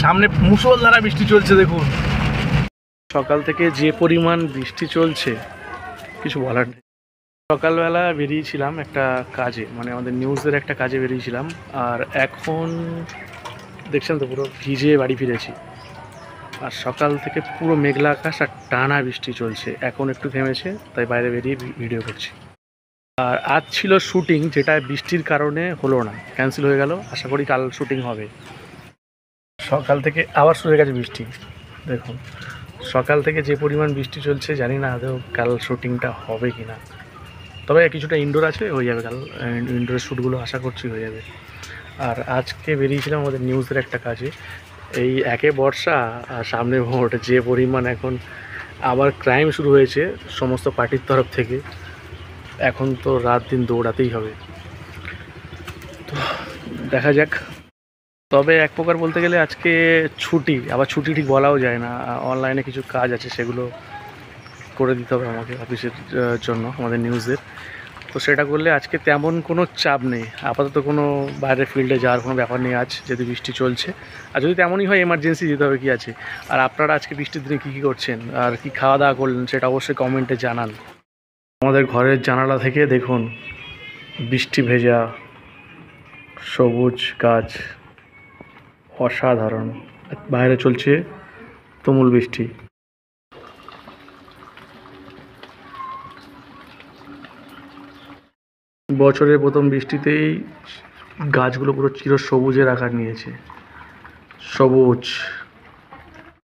সামনে মুষলধারা বৃষ্টি চলছে দেখুন। সকাল থেকে যে পরিমাণ বৃষ্টি চলছে কিছু বলার নেই। সকালবেলা বেরিয়েছিলাম একটা কাজে, মানে আমাদের নিউজের একটা কাজে বেরিয়েছিলাম, আর এখন দেখছেন তো পুরো ভিজে বাড়ি ফিরেছি। আর সকাল থেকে পুরো মেঘলা আকাশ আর টানা বৃষ্টি চলছে, এখন একটু থেমেছে তাই বাইরে বেরিয়ে ভিডিও করছি। আর আজ ছিল শুটিং, যেটা বৃষ্টির কারণে হলো না, ক্যান্সেল হয়ে গেল। আশা করি কাল শুটিং হবে। সকাল থেকে আবার শুরু হয়ে গেছে বৃষ্টি দেখুন। সকাল থেকে যে পরিমাণ বৃষ্টি চলছে জানি না আদৌ কাল শুটিংটা হবে কি না। তবে কিছুটা ইনডোর আছে, হয়ে যাবে কাল। ইনডোরের শ্যুটগুলো আশা করছি হয়ে যাবে। আর আজকে বেরিয়েছিলাম আমাদের নিউজের একটা কাজে। এই একে বর্ষা আর সামনে ভোট, যে পরিমাণ এখন আবার ক্রাইম শুরু হয়েছে সমস্ত পার্টির তরফ থেকে, এখন তো রাত দিন দৌড়াতেই হবে। তো দেখা যাক। তবে এক প্রকার বলতে গেলে আজকে ছুটি, আবার ছুটি ঠিক বলাও যায় না। অনলাইনে কিছু কাজ আছে, সেগুলো করে দিতে হবে আমাকে অফিসের জন্য, আমাদের নিউজের। তো সেটা করলে আজকে তেমন কোনো চাপ নেই, আপাতত কোনো বাইরের ফিল্ডে যাওয়ার কোনো ব্যাপার নেই আজ, যদি বৃষ্টি চলছে। আর যদি তেমনই হয় এমার্জেন্সি যেতে হবে, কি আছে। আর আপনারা আজকে বৃষ্টির দিনে কী কী করছেন আর কি খাওয়া দাওয়া করলেন সেটা অবশ্যই কমেন্টে জানান। আমাদের ঘরের জানালা থেকে দেখুন বৃষ্টি ভেজা সবুজ গাছ, অসাধারণ। বাইরে চলছে তুমুল বৃষ্টি। বছরের প্রথম বৃষ্টিতেই গাছগুলো পুরো চির সবুজের আকার নিয়েছে, সবুজ।